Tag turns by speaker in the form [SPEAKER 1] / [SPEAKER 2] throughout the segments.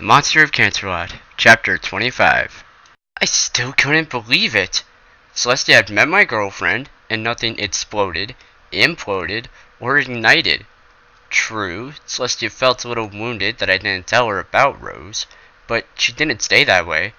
[SPEAKER 1] The Monster of Canterlot, Chapter 25. I still couldn't believe it. Celestia had met my girlfriend, and nothing exploded, imploded, or ignited. True, Celestia felt a little wounded that I didn't tell her about Rose, but she didn't stay that way.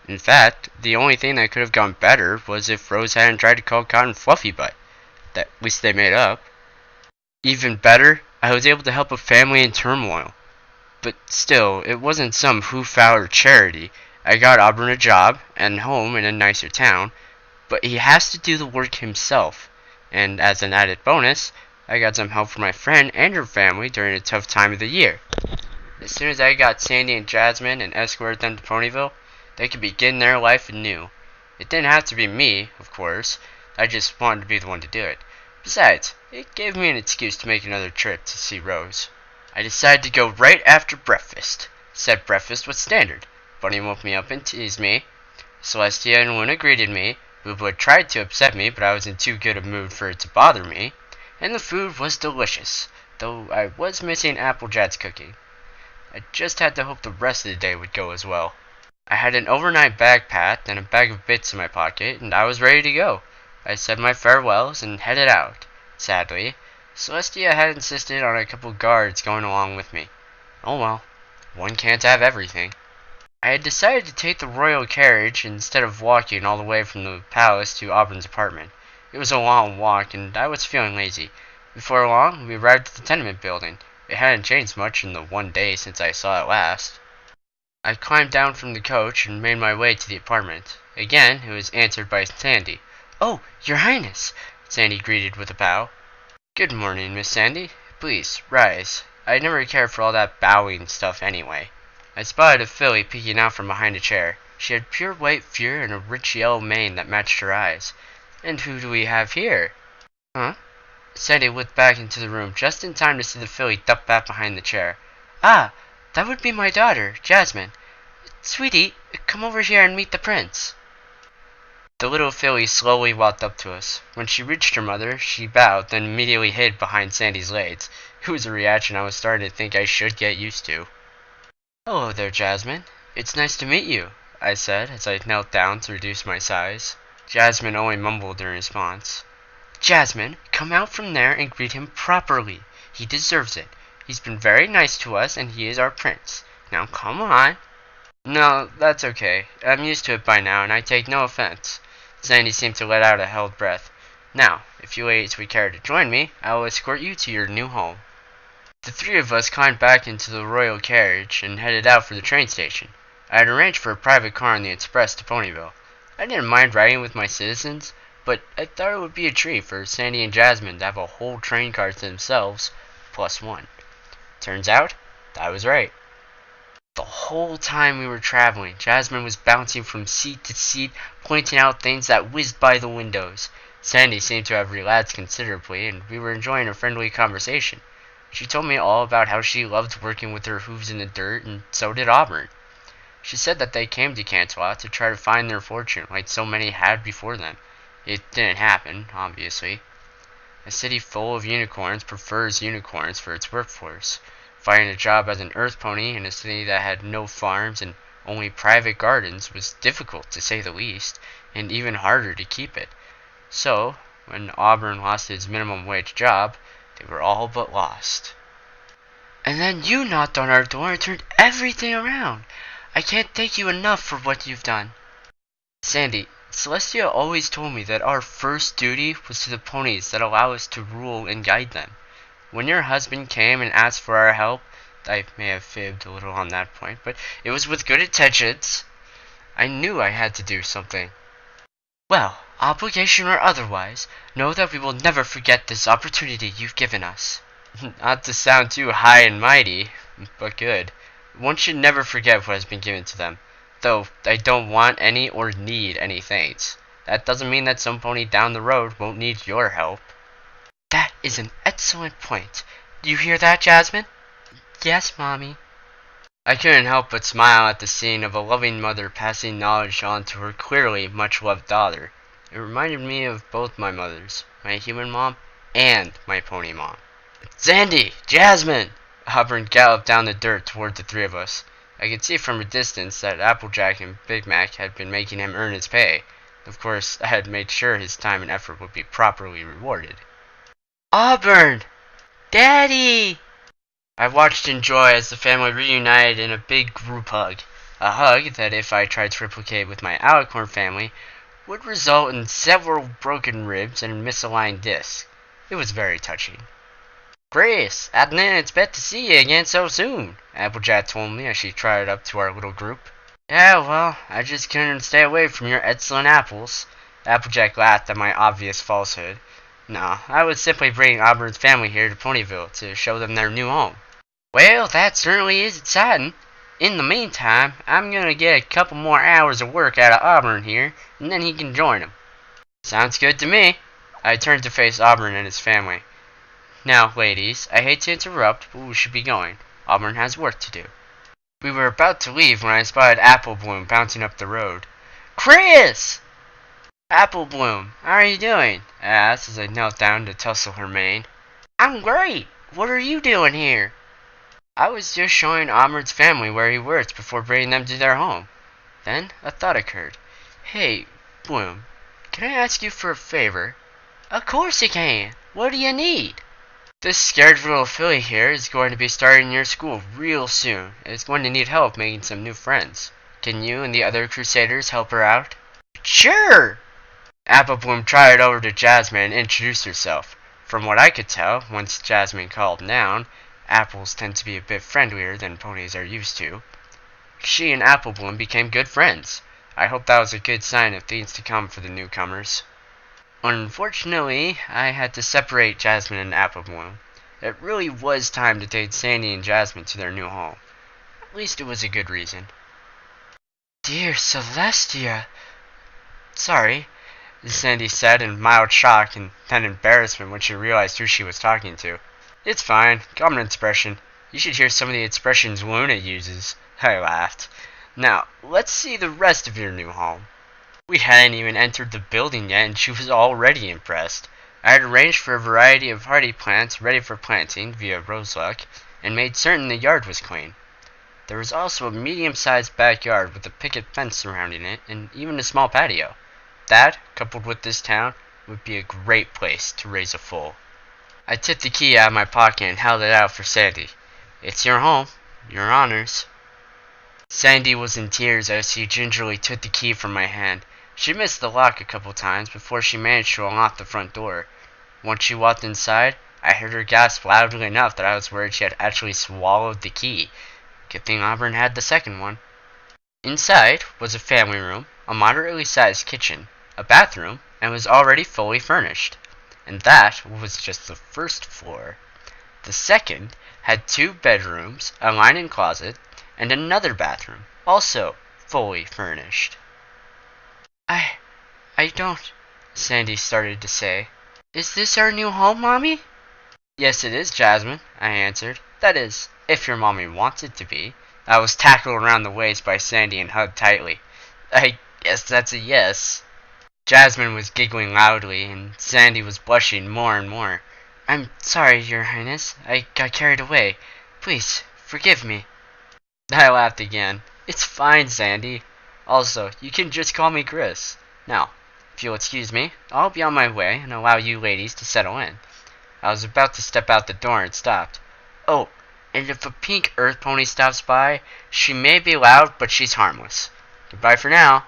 [SPEAKER 1] In fact, the only thing that could have gone better was if Rose hadn't tried to call Cotton Fluffy Butt. At least they made up. Even better, I was able to help a family in turmoil. But still, it wasn't some hoof-hour charity. I got Auburn a job and home in a nicer town, but he has to do the work himself. And as an added bonus, I got some help from my friend and her family during a tough time of the year. As soon as I got Sandy and Jasmine and escorted them to Ponyville, they could begin their life anew. It didn't have to be me, of course. I just wanted to be the one to do it. Besides, it gave me an excuse to make another trip to see Rose. I decided to go right after breakfast. Said breakfast was standard. Bunny woke me up and teased me. Celestia and Luna greeted me. Boo Boo had tried to upset me, but I was in too good a mood for it to bother me. And the food was delicious, though I was missing Applejack's cookie. I just had to hope the rest of the day would go as well. I had an overnight bag packed and a bag of bits in my pocket, and I was ready to go. I said my farewells and headed out. Sadly, Celestia had insisted on a couple guards going along with me. Oh well, one can't have everything. I had decided to take the royal carriage instead of walking all the way from the palace to Auburn's apartment. It was a long walk, and I was feeling lazy. Before long, we arrived at the tenement building. It hadn't changed much in the one day since I saw it last. I climbed down from the coach and made my way to the apartment. Again, it was answered by Sandy. "Oh, Your Highness!" Sandy greeted with a bow. "Good morning, Miss Sandy. Please, rise. I never cared for all that bowing stuff anyway." I spotted a filly peeking out from behind a chair. She had pure white fur and a rich yellow mane that matched her eyes. "And who do we have here?" "Huh?" Sandy looked back into the room just in time to see the filly duck back behind the chair. "Ah, that would be my daughter, Jasmine. Sweetie, come over here and meet the prince." The little filly slowly walked up to us. When she reached her mother, she bowed, then immediately hid behind Sandy's legs. It was a reaction I was starting to think I should get used to. "Hello there, Jasmine. It's nice to meet you," I said as I knelt down to reduce my size. Jasmine only mumbled in response. "Jasmine, come out from there and greet him properly. He deserves it. He's been very nice to us, and he is our prince. Now come on." "No, that's okay. I'm used to it by now, and I take no offense." Sandy seemed to let out a held breath. "Now, if you ladies would care to join me, I will escort you to your new home." The three of us climbed back into the royal carriage and headed out for the train station. I had arranged for a private car on the express to Ponyville. I didn't mind riding with my citizens, but I thought it would be a treat for Sandy and Jasmine to have a whole train car to themselves, plus one. Turns out, I was right. The whole time we were traveling, Jasmine was bouncing from seat to seat, pointing out things that whizzed by the windows. Sandy seemed to have relaxed considerably, and we were enjoying a friendly conversation. She told me all about how she loved working with her hooves in the dirt, and so did Auburn. She said that they came to Canterlot to try to find their fortune, like so many had before them. It didn't happen, obviously. A city full of unicorns prefers unicorns for its workforce. Finding a job as an earth pony in a city that had no farms and only private gardens was difficult, to say the least, and even harder to keep it. So, when Auburn lost his minimum wage job, they were all but lost. "And then you knocked on our door and turned everything around. I can't thank you enough for what you've done." "Sandy, Celestia always told me that our first duty was to the ponies that allow us to rule and guide them. When your husband came and asked for our help," I may have fibbed a little on that point, but it was with good intentions, "I knew I had to do something." "Well, obligation or otherwise, know that we will never forget this opportunity you've given us." Not to sound too high and mighty, but good. One should never forget what has been given to them, though I don't want any or need any thanks. That doesn't mean that some pony down the road won't need your help. "That is an excellent point. Do you hear that, Jasmine?" "Yes, Mommy." I couldn't help but smile at the scene of a loving mother passing knowledge on to her clearly much-loved daughter. It reminded me of both my mothers, my human mom and my pony mom. "Sandy! Jasmine!" Auburn galloped down the dirt toward the three of us. I could see from a distance that Applejack and Big Mac had been making him earn his pay. Of course, I had made sure his time and effort would be properly rewarded. Auburn! Daddy! I watched in joy as the family reunited in a big group hug. A hug that, if I tried to replicate with my Alicorn family, would result in several broken ribs and misaligned discs. It was very touching. Chris, Adnan, it's bad to see you again so soon, Applejack told me as she trotted up to our little group. Yeah, well, I just couldn't stay away from your excellent apples. Applejack laughed at my obvious falsehood. No, I was simply bringing Auburn's family here to Ponyville to show them their new home. Well, that certainly is exciting. In the meantime, I'm gonna get a couple more hours of work out of Auburn here, and then he can join them. Sounds good to me. I turned to face Auburn and his family. Now, ladies, I hate to interrupt, but we should be going. Auburn has work to do. We were about to leave when I spotted Apple Bloom bouncing up the road. Chris! Apple Bloom, how are you doing? I asked as I knelt down to tussle her mane. I'm great. What are you doing here? I was just showing Auburn's family where he works before bringing them to their home. Then a thought occurred. Hey, Bloom, can I ask you for a favor? Of course you can. What do you need? This scared little filly here is going to be starting your school real soon, and is going to need help making some new friends. Can you and the other Crusaders help her out? Sure! Apple Bloom trotted over to Jasmine and introduced herself. From what I could tell, once Jasmine called down, apples tend to be a bit friendlier than ponies are used to. She and Apple Bloom became good friends. I hope that was a good sign of things to come for the newcomers. Unfortunately, I had to separate Jasmine and Apple Bloom. It really was time to take Sandy and Jasmine to their new home. At least it was a good reason. Dear Celestia. Sorry, Sandy said in mild shock and then embarrassment when she realized who she was talking to. It's fine, common expression. You should hear some of the expressions Luna uses. I laughed. Now, let's see the rest of your new home. We hadn't even entered the building yet and she was already impressed. I had arranged for a variety of hardy plants ready for planting via roseluck and made certain the yard was clean. There was also a medium-sized backyard with a picket fence surrounding it and even a small patio. That, coupled with this town, would be a great place to raise a foal. I took the key out of my pocket and held it out for Sandy. It's your home, your honors. Sandy was in tears as she gingerly took the key from my hand. She missed the lock a couple times before she managed to unlock the front door. Once she walked inside, I heard her gasp loudly enough that I was worried she had actually swallowed the key. Good thing Auburn had the second one. Inside was a family room, a moderately sized kitchen, a bathroom, and was already fully furnished. And that was just the first floor. The second had 2 bedrooms, a linen closet, and another bathroom, also fully furnished. I don't, Sandy started to say. Is this our new home, Mommy? Yes, it is, Jasmine, I answered. That is, if your mommy wants it to be. I was tackled around the waist by Sandy and hugged tightly. I guess that's a yes. Jasmine was giggling loudly, and Sandy was blushing more and more. I'm sorry, Your Highness. I got carried away. Please, forgive me. I laughed again. It's fine, Sandy. Also, you can just call me Chris. Now, if you'll excuse me, I'll be on my way and allow you ladies to settle in. I was about to step out the door and stopped. Oh, and if a pink earth pony stops by, she may be loud, but she's harmless. Goodbye for now.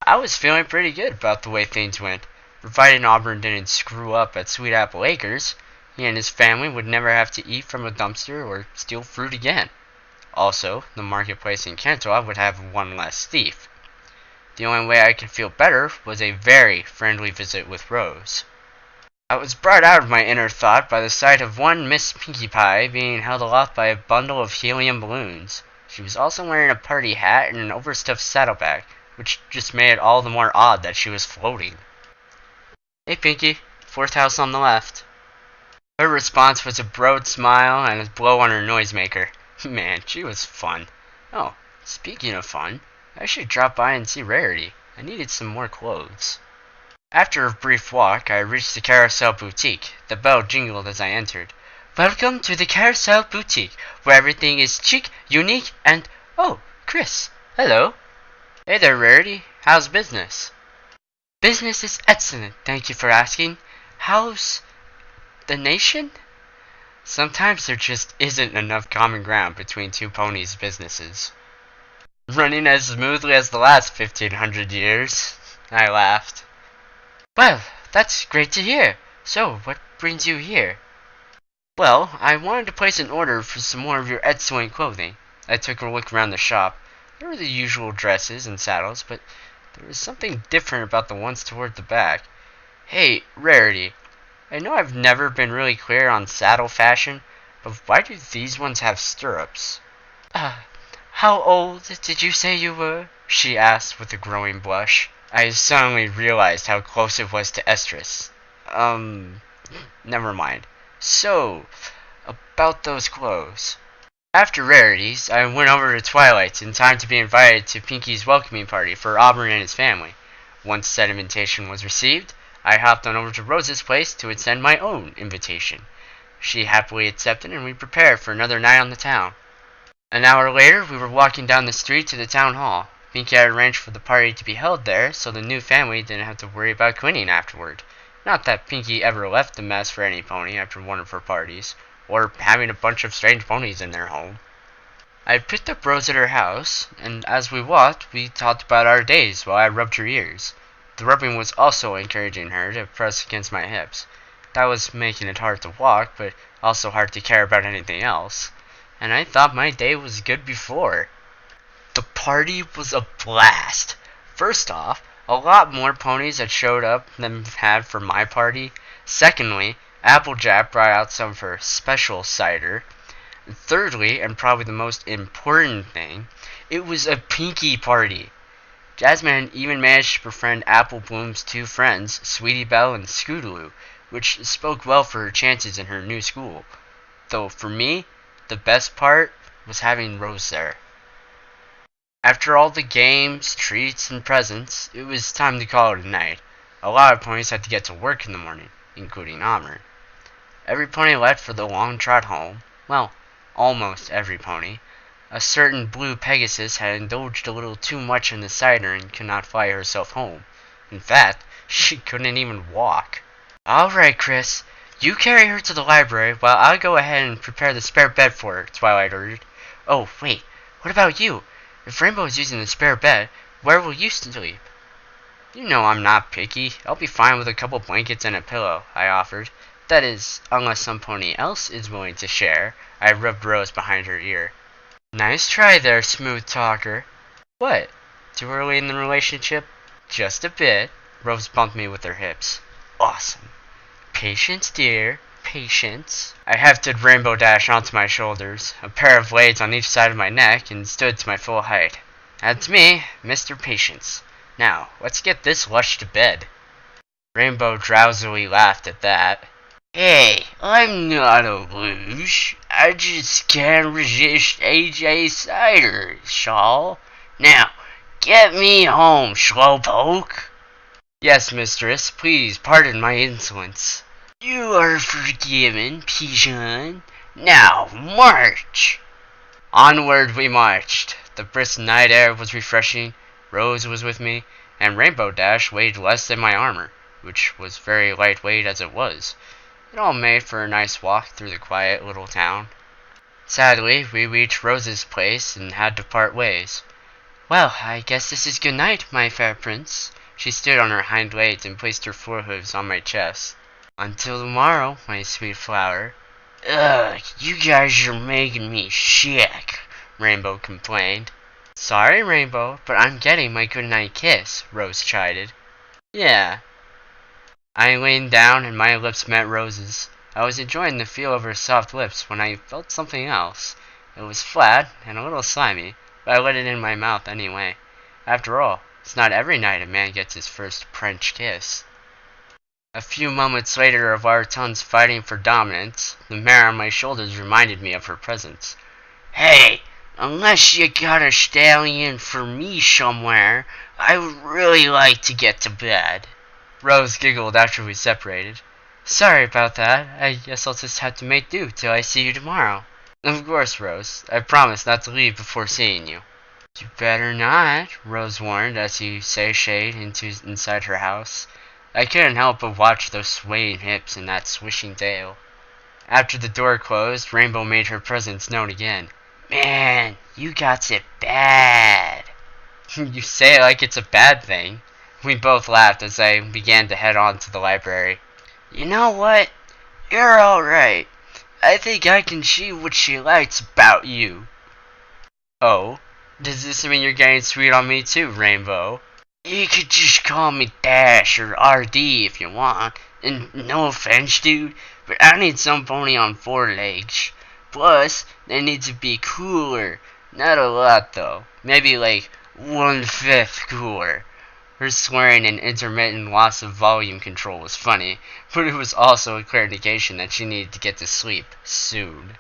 [SPEAKER 1] I was feeling pretty good about the way things went. Provided Auburn didn't screw up at Sweet Apple Acres, he and his family would never have to eat from a dumpster or steal fruit again. Also, the marketplace in Canterlot would have one less thief. The only way I could feel better was a very friendly visit with Rose. I was brought out of my inner thought by the sight of one Miss Pinkie Pie being held aloft by a bundle of helium balloons. She was also wearing a party hat and an overstuffed saddlebag, which just made it all the more odd that she was floating. Hey Pinkie, 4th house on the left. Her response was a broad smile and a blow on her noisemaker. Man, she was fun. Oh, speaking of fun, I should drop by and see Rarity. I needed some more clothes. After a brief walk, I reached the Carousel Boutique. The bell jingled as I entered. Welcome to the Carousel Boutique, where everything is chic, unique, and Oh, Chris. Hello. Hey there, Rarity. How's business? Business is excellent, thank you for asking. How's the nation? Sometimes there just isn't enough common ground between two ponies' businesses. Running as smoothly as the last 1500 years. I laughed. Well, that's great to hear. So, what brings you here? Well, I wanted to place an order for some more of your excellent clothing. I took a look around the shop. There were the usual dresses and saddles, but there was something different about the ones toward the back. Hey, Rarity, I know I've never been really clear on saddle fashion, but why do these ones have stirrups? How old did you say you were? She asked with a growing blush. I suddenly realized how close it was to estrus. Never mind. So, about those clothes. After Rarities, I went over to Twilight's in time to be invited to Pinky's welcoming party for Auburn and his family. Once said invitation was received, I hopped on over to Rose's place to extend my own invitation. She happily accepted, and we prepared for another night on the town. An hour later, we were walking down the street to the town hall. Pinky had arranged for the party to be held there, so the new family didn't have to worry about cleaning afterward. Not that Pinky ever left a mess for any pony after one of her parties, or having a bunch of strange ponies in their home. I picked up Rose at her house, and as we walked, we talked about our days while I rubbed her ears. The rubbing was also encouraging her to press against my hips. That was making it hard to walk, but also hard to care about anything else. And I thought my day was good before. The party was a blast. First off, a lot more ponies had showed up than had for my party. Secondly, Applejack brought out some of her special cider. Thirdly, and probably the most important thing, it was a Pinky party. Jasmine even managed to befriend Apple Bloom's two friends, Sweetie Belle and Scootaloo, which spoke well for her chances in her new school. Though for me, the best part was having Rose there. After all the games, treats, and presents, it was time to call it a night. A lot of ponies had to get to work in the morning, including Auburn. Every pony left for the long trot home. Well, almost every pony. A certain blue Pegasus had indulged a little too much in the cider and could not fly herself home. In fact, she couldn't even walk. Alright, Chris. You carry her to the library while I'll go ahead and prepare the spare bed for her, Twilight ordered. Oh, wait. What about you? If Rainbow is using the spare bed, where will you sleep? You know I'm not picky. I'll be fine with a couple blankets and a pillow, I offered. That is, unless some pony else is willing to share. I rubbed Rose behind her ear. Nice try there, smooth talker. What? Too early in the relationship? Just a bit. Rose bumped me with her hips. Awesome. Patience, dear. Patience. I hefted Rainbow Dash onto my shoulders, a pair of blades on each side of my neck, and stood to my full height. That's me, Mr. Patience. Now, let's get this lush to bed. Rainbow drowsily laughed at that. Hey, I'm not a luge. I just can't resist AJ cider, Shawl. Now, get me home, slowpoke. Yes, mistress, please pardon my insolence. You are forgiven, Pigeon. Now, march! Onward we marched. The brisk night air was refreshing, Rose was with me, and Rainbow Dash weighed less than my armor, which was very lightweight as it was. It all made for a nice walk through the quiet little town. Sadly, we reached Rose's place and had to part ways. Well, I guess this is good night, my fair prince. She stood on her hind legs and placed her forehoofs on my chest. Until tomorrow, my sweet flower. Ugh, you guys are making me sick, Rainbow complained. Sorry, Rainbow, but I'm getting my goodnight kiss, Rose chided. Yeah. I leaned down and my lips met Rose's. I was enjoying the feel of her soft lips when I felt something else. It was flat and a little slimy, but I let it in my mouth anyway. After all, it's not every night a man gets his first French kiss. A few moments later of our tongues fighting for dominance, the mare on my shoulders reminded me of her presence. Hey, unless you got a stallion for me somewhere, I would really like to get to bed. Rose giggled after we separated. Sorry about that. I guess I'll just have to make do till I see you tomorrow. Of course, Rose. I promise not to leave before seeing you. You better not, Rose warned as he sashayed inside her house. I couldn't help but watch those swaying hips and that swishing tail. After the door closed, Rainbow made her presence known again. Man, you got it bad. You say it like it's a bad thing. We both laughed as I began to head on to the library. You know what? You're alright. I think I can see what she likes about you. Oh? Does this mean you're getting sweet on me too, Rainbow? You could just call me Dash or RD if you want. And no offense, dude, but I need somebody on 4 legs. Plus, they need to be cooler. Not a lot, though. Maybe like 1/5 cooler. Her swearing and intermittent loss of volume control was funny, but it was also a clear indication that she needed to get to sleep soon.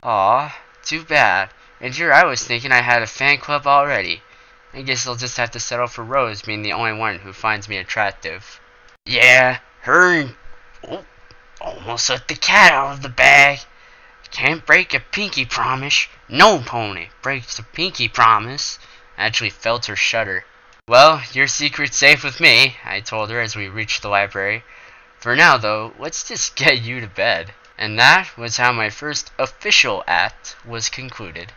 [SPEAKER 1] Aw, too bad. And here I was thinking I had a fan club already. I guess I'll just have to settle for Rose being the only one who finds me attractive. Yeah, her and... Oh, almost let the cat out of the bag. Can't break a pinky promise. No pony breaks a pinky promise. I actually felt her shudder. Well, your secret's safe with me, I told her as we reached the library. For now, though, let's just get you to bed. And that was how my first official act was concluded.